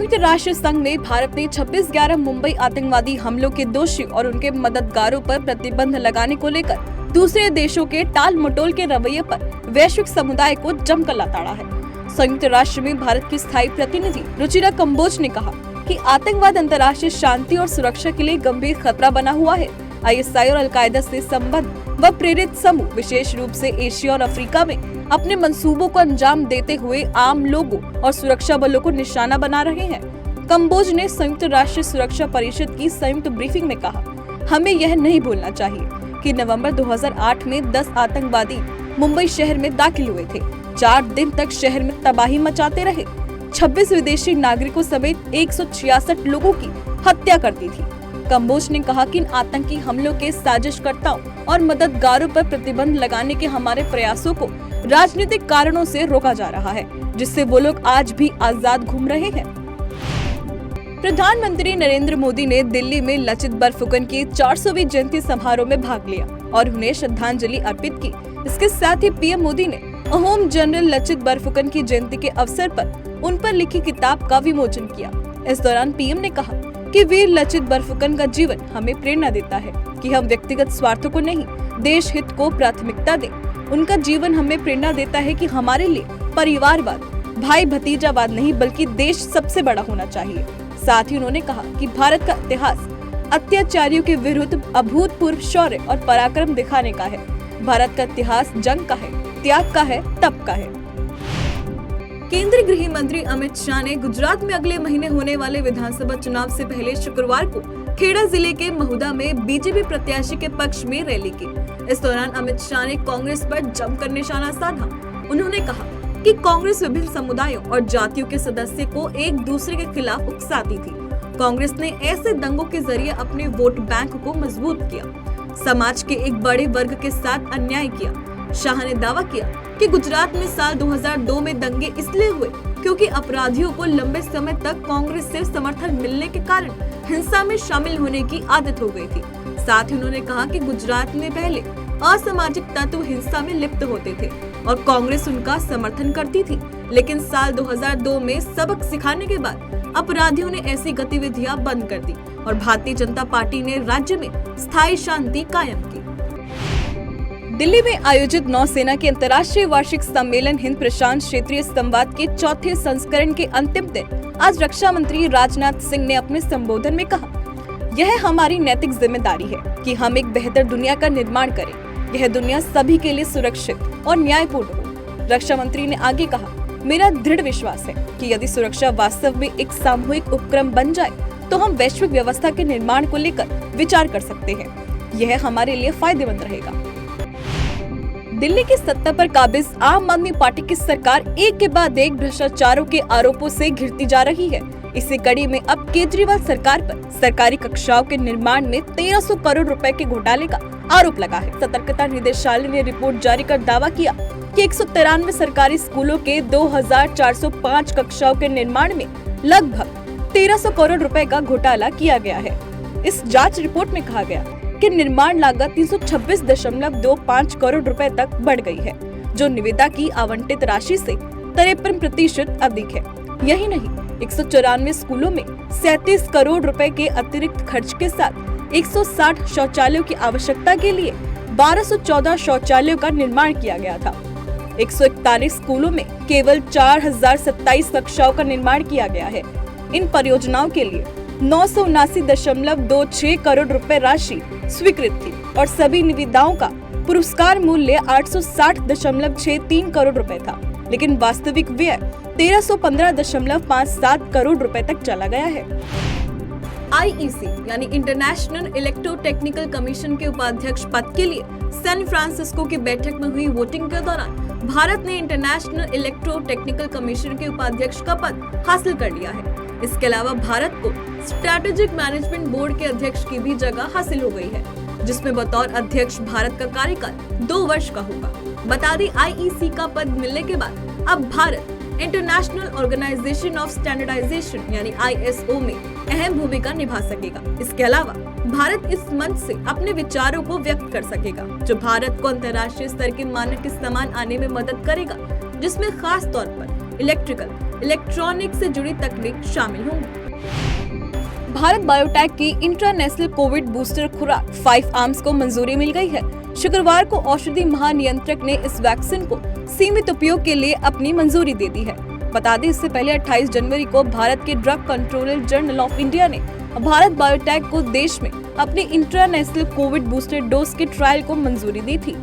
संयुक्त राष्ट्र संघ में भारत ने 26/11 मुंबई आतंकवादी हमलों के दोषी और उनके मददगारों पर प्रतिबंध लगाने को लेकर दूसरे देशों के टाल मटोल के रवैये पर वैश्विक समुदाय को जमकर लताड़ा है। संयुक्त राष्ट्र में भारत की स्थायी प्रतिनिधि रुचिरा कंबोज ने कहा कि आतंकवाद अंतर्राष्ट्रीय शांति और सुरक्षा के लिए गंभीर खतरा बना हुआ है। ISI और अलकायदा से संबद्ध व प्रेरित समूह विशेष रूप से एशिया और अफ्रीका में अपने मंसूबों को अंजाम देते हुए आम लोगों और सुरक्षा बलों को निशाना बना रहे हैं। कंबोज ने संयुक्त राष्ट्र सुरक्षा परिषद की संयुक्त ब्रीफिंग में कहा, हमें यह नहीं भूलना चाहिए कि नवंबर 2008 में 10 आतंकवादी मुंबई शहर में दाखिल हुए थे। 4 दिन तक शहर में तबाही मचाते रहे। 26 विदेशी नागरिकों समेत 166 लोगों की हत्या कर दी थी। कंबोज ने कहा कि इन आतंकी हमलों के साजिशकर्ताओं और मददगारों पर प्रतिबंध लगाने के हमारे प्रयासों को राजनीतिक कारणों से रोका जा रहा है, जिससे वो लोग आज भी आजाद घूम रहे हैं। प्रधानमंत्री नरेंद्र मोदी ने दिल्ली में लचित बरफुकन की 400वीं जयंती समारोह में भाग लिया और उन्हें श्रद्धांजलि अर्पित की। इसके साथ ही PM मोदी ने अहोम जनरल लचित बरफुकन की जयंती के अवसर पर उन पर लिखी किताब का विमोचन किया। इस दौरान PM ने कहा कि वीर लचित बरफुकन का जीवन हमें प्रेरणा देता है कि हम व्यक्तिगत स्वार्थों को नहीं, देश हित को प्राथमिकता दें। उनका जीवन हमें प्रेरणा देता है कि हमारे लिए परिवारवाद, भाई भतीजावाद नहीं बल्कि देश सबसे बड़ा होना चाहिए। साथ ही उन्होंने कहा कि भारत का इतिहास अत्याचारियों के विरुद्ध अभूतपूर्व शौर्य और पराक्रम दिखाने का है। भारत का इतिहास जंग का है, त्याग का है, तप का है। केंद्रीय गृह मंत्री अमित शाह ने गुजरात में अगले महीने होने वाले विधानसभा चुनाव से पहले शुक्रवार को खेड़ा जिले के महुदा में बीजेपी प्रत्याशी के पक्ष में रैली की। इस दौरान अमित शाह ने कांग्रेस पर जमकर निशाना साधा। उन्होंने कहा कि कांग्रेस विभिन्न समुदायों और जातियों के सदस्य को एक दूसरे के खिलाफ उकसाती थी। कांग्रेस ने ऐसे दंगों के जरिए अपने वोट बैंक को मजबूत किया, समाज के एक बड़े वर्ग के साथ अन्याय किया। शाह ने दावा किया कि गुजरात में साल 2002 में दंगे इसलिए हुए क्योंकि अपराधियों को लंबे समय तक कांग्रेस से समर्थन मिलने के कारण हिंसा में शामिल होने की आदत हो गई थी। साथ ही उन्होंने कहा कि गुजरात में पहले असामाजिक तत्व हिंसा में लिप्त होते थे और कांग्रेस उनका समर्थन करती थी, लेकिन साल 2002 में सबक सिखाने के बाद अपराधियों ने ऐसी गतिविधियां बंद कर दी और भारतीय जनता पार्टी ने राज्य में स्थायी शांति कायम की। दिल्ली में आयोजित नौसेना के अंतर्राष्ट्रीय वार्षिक सम्मेलन हिंद प्रशांत क्षेत्रीय संवाद के चौथे संस्करण के अंतिम दिन आज रक्षा मंत्री राजनाथ सिंह ने अपने संबोधन में कहा, यह हमारी नैतिक जिम्मेदारी है कि हम एक बेहतर दुनिया का निर्माण करें। यह दुनिया सभी के लिए सुरक्षित और न्यायपूर्ण हो। रक्षा मंत्री ने आगे कहा, मेरा दृढ़ विश्वास है कि यदि सुरक्षा वास्तव में एक सामूहिक उपक्रम बन जाए तो हम वैश्विक व्यवस्था के निर्माण को लेकर विचार कर सकते हैं। यह हमारे लिए फायदेमंद रहेगा। दिल्ली की सत्ता पर काबिज आम आदमी पार्टी की सरकार एक के बाद एक भ्रष्टाचारों के आरोपों से घिरती जा रही है। इसी कड़ी में अब केजरीवाल सरकार पर सरकारी कक्षाओं के निर्माण में 1300 करोड़ रुपए के घोटाले का आरोप लगा है। सतर्कता निदेशालय ने रिपोर्ट जारी कर दावा किया कि 193 सरकारी स्कूलों के 2405 कक्षाओं के निर्माण में लगभग 1300 करोड़ रुपए का घोटाला किया गया है। इस जांच रिपोर्ट में कहा गया कि निर्माण लागत 326.25 करोड़ रुपए तक बढ़ गई है, जो निविदा की आवंटित राशि से 53% अधिक है। यही नहीं, 194 स्कूलों में 37 करोड़ रुपए के अतिरिक्त खर्च के साथ 160 शौचालयों की आवश्यकता के लिए 1214 शौचालयों का निर्माण किया गया था। 141 स्कूलों में केवल 4027 कक्षाओं का निर्माण किया गया है। इन परियोजनाओं के लिए 979.26 करोड़ रुपए राशि स्वीकृत थी और सभी निविदाओं का पुरस्कार मूल्य 860.63 करोड़ रुपए था, लेकिन वास्तविक व्यय 1315.57 करोड़ रुपए तक चला गया है। IEC यानी इंटरनेशनल इलेक्ट्रोटेक्निकल कमीशन के उपाध्यक्ष पद के लिए सैन फ्रांसिस्को की बैठक में हुई वोटिंग के दौरान भारत ने इंटरनेशनल इलेक्ट्रोटेक्निकल कमीशन के उपाध्यक्ष का पद हासिल कर लिया है। इसके अलावा भारत को स्ट्रैटेजिक मैनेजमेंट बोर्ड के अध्यक्ष की भी जगह हासिल हो गई है, जिसमें बतौर अध्यक्ष भारत का कार्यकाल 2 वर्ष का होगा। बता दें, IEC का पद मिलने के बाद अब Bharat international organisation of standardisation यानी ISO में अहम भूमिका निभा सकेगा। इसके अलावा भारत इस मंच से अपने विचारों को व्यक्त कर सकेगा, जो भारत को अंतर्राष्ट्रीय स्तर के मानक के समान आने में मदद करेगा, जिसमें खास तौर पर इलेक्ट्रिकल, इलेक्ट्रॉनिक से जुड़ी तकनीक शामिल होंगी। भारत बायोटेक की इंटरनेशनल कोविड बूस्टर खुराक 5 आर्म्स को मंजूरी मिल गई है। शुक्रवार को औषधि महानियंत्रक ने इस वैक्सीन को सीमित उपयोग के लिए अपनी मंजूरी दे दी है। बता दें, इससे पहले 28 जनवरी को भारत के drug controller journal of India ने भारत बायोटेक को देश में अपनी इंटरनेशनल कोविड बूस्टर डोज के ट्रायल को मंजूरी दी थी।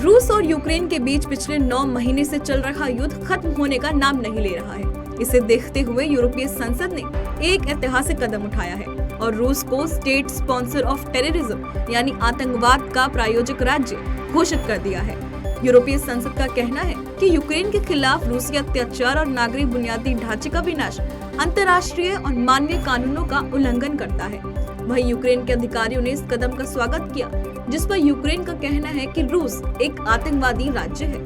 रूस और यूक्रेन के बीच पिछले 9 महीने से चल रहा युद्ध खत्म होने का नाम नहीं ले रहा है। इसे देखते हुए यूरोपीय संसद ने एक ऐतिहासिक कदम उठाया है और रूस को स्टेट स्पॉन्सर ऑफ टेररिज्म यानी आतंकवाद का प्रायोजक राज्य घोषित कर दिया है। यूरोपीय संसद का कहना है कि यूक्रेन के खिलाफ रूसी अत्याचार और नागरिक बुनियादी ढांचे का विनाश अंतर्राष्ट्रीय और मानवीय कानूनों का उल्लंघन करता है। वहीं यूक्रेन के अधिकारियों ने इस कदम का स्वागत किया, जिस पर यूक्रेन का कहना है कि रूस एक आतंकवादी राज्य है।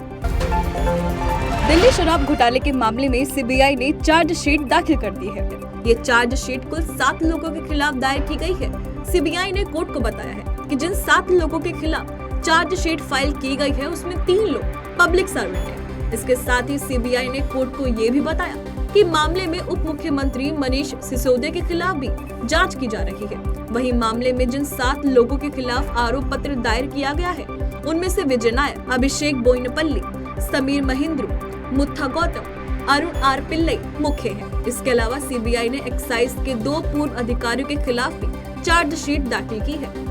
दिल्ली शराब घोटाले के मामले में सीबीआई ने चार्जशीट दाखिल कर दी है। ये चार्जशीट कुल 7 लोगों के खिलाफ दायर की गई है। सीबीआई ने कोर्ट को बताया है कि जिन 7 लोगों के खिलाफ चार्जशीट फाइल की गई है उसमें 3 लोग पब्लिक सर्वेंट हैं। इसके साथ ही सीबीआई ने कोर्ट को ये भी बताया कि मामले में उप मुख्यमंत्री मनीष सिसोदिया के खिलाफ भी जांच की जा रही है। वहीं मामले में जिन 7 लोगों के खिलाफ आरोप पत्र दायर किया गया है उनमें से विजय नायर, अभिषेक बोइनपल्ली, समीर महेंद्रू, मुत्था गौतम, अरुण आर पिल्लई मुख्य हैं। इसके अलावा सीबीआई ने एक्साइज के 2 पूर्व अधिकारियों के खिलाफ भी चार्जशीट दाखिल की है।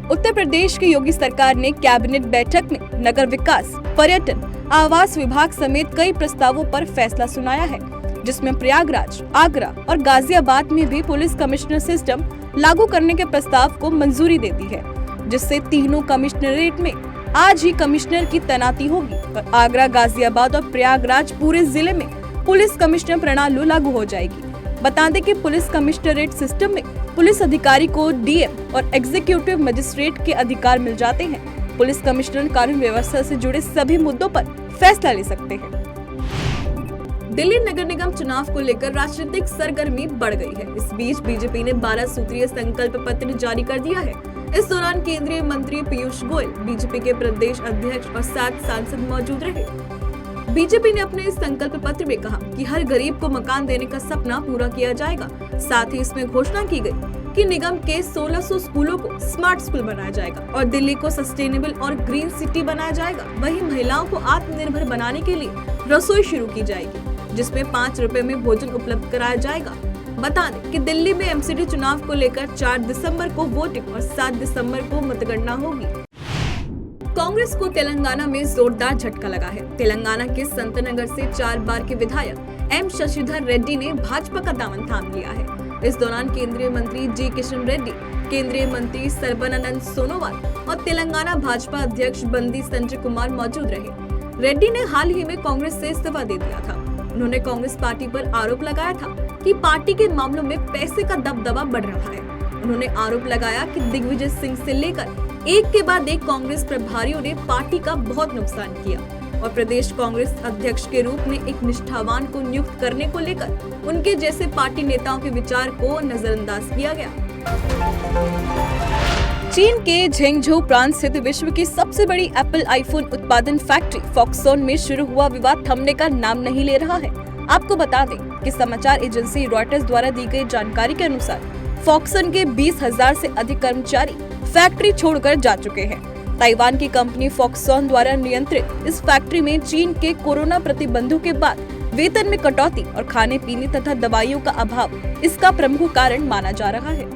उत्तर प्रदेश की योगी सरकार ने कैबिनेट बैठक में नगर विकास, पर्यटन, आवास विभाग समेत कई प्रस्तावों पर फैसला सुनाया है, जिसमें प्रयागराज, आगरा और गाजियाबाद में भी पुलिस कमिश्नर सिस्टम लागू करने के प्रस्ताव को मंजूरी दे दी है, जिससे तीनों कमिश्नरेट में आज ही कमिश्नर की तैनाती होगी और आगरा, गाजियाबाद और प्रयागराज पूरे जिले में पुलिस कमिश्नर प्रणाली लागू हो जाएगी। बता दें कि पुलिस कमिश्नरेट सिस्टम में पुलिस अधिकारी को डीएम और एग्जीक्यूटिव मजिस्ट्रेट के अधिकार मिल जाते हैं। पुलिस कमिश्नर कानून व्यवस्था से जुड़े सभी मुद्दों पर फैसला ले सकते हैं। दिल्ली नगर निगम चुनाव को लेकर राजनीतिक सरगर्मी बढ़ गई है। इस बीच बीजेपी ने 12 सूत्रीय संकल्प पत्र जारी कर दिया है। इस दौरान केंद्रीय मंत्री पीयूष गोयल, बीजेपी के प्रदेश अध्यक्ष और 7 सांसद मौजूद रहे। बीजेपी ने अपने इस संकल्प पत्र में कहा कि हर गरीब को मकान देने का सपना पूरा किया जाएगा। साथ ही इसमें घोषणा की गई कि निगम के 1600 स्कूलों को स्मार्ट स्कूल बनाया जाएगा और दिल्ली को सस्टेनेबल और ग्रीन सिटी बनाया जाएगा। वहीं महिलाओं को आत्मनिर्भर बनाने के लिए रसोई शुरू की जाएगी, जिसमें 5 रुपए में भोजन उपलब्ध कराया जाएगा। बता दें कि दिल्ली में एमसीडी चुनाव को लेकर 4 दिसंबर को वोटिंग और 7 दिसंबर को मतगणना होगी। कांग्रेस को तेलंगाना में जोरदार झटका लगा है। तेलंगाना के संतनगर से 4 बार के विधायक एम शशिधर रेड्डी ने भाजपा का दामन थाम लिया है। इस दौरान केंद्रीय मंत्री जी किशन रेड्डी, केंद्रीय मंत्री सर्बानंद सोनोवाल और तेलंगाना भाजपा अध्यक्ष बंदी संजय कुमार मौजूद रहे। रेड्डी ने हाल ही में कांग्रेस से इस्तीफा दे दिया था। उन्होंने कांग्रेस पार्टी पर आरोप लगाया था कि पार्टी के मामलों में पैसे का दबदबा बढ़ रहा है। उन्होंने आरोप लगाया कि दिग्विजय सिंह से लेकर एक के बाद एक कांग्रेस प्रभारियों ने पार्टी का बहुत नुकसान किया और प्रदेश कांग्रेस अध्यक्ष के रूप में एक निष्ठावान को नियुक्त करने को लेकर उनके जैसे पार्टी नेताओं के विचार को नजरअंदाज किया गया। चीन के झेंगझू प्रांत स्थित विश्व की सबसे बड़ी एप्पल आईफोन उत्पादन फैक्ट्री फॉक्सकॉन में शुरू हुआ विवाद थमने का नाम नहीं ले रहा है। आपको बता दें कि समाचार एजेंसी रॉयटर्स द्वारा दी गई जानकारी के अनुसार फॉक्सकॉन के 20,000 से अधिक कर्मचारी फैक्ट्री छोड़कर जा चुके हैं। ताइवान की कंपनी फॉक्सकॉन द्वारा नियंत्रित इस फैक्ट्री में चीन के कोरोना प्रतिबंधों के बाद वेतन में कटौती और खाने पीने तथा दवाइयों का अभाव इसका प्रमुख कारण माना जा रहा है।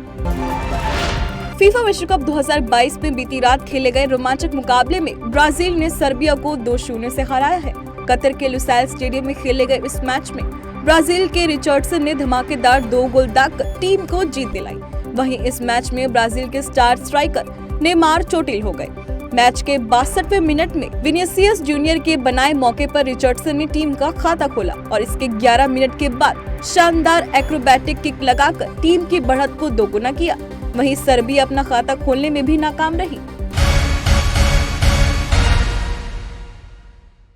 फीफा विश्व कप 2022 में बीती रात खेले गए रोमांचक मुकाबले में ब्राजील ने सर्बिया को 2-0 से हराया है। कतर के लुसाइल स्टेडियम में खेले गए इस मैच में ब्राजील के रिचर्डसन ने धमाकेदार 2 गोल दागकर टीम को जीत दिलाई। वहीं इस मैच में ब्राजील के स्टार स्ट्राइकर नेमार चोटिल हो गए। मैच के 62वें मिनट में विनीसियस जूनियर के बनाए मौके पर रिचर्डसन ने टीम का खाता खोला और इसके 11 मिनट के बाद शानदार एक्रोबैटिक किक लगाकर टीम की बढ़त को दोगुना किया। वहीं सर्बिया अपना खाता खोलने में भी नाकाम रही।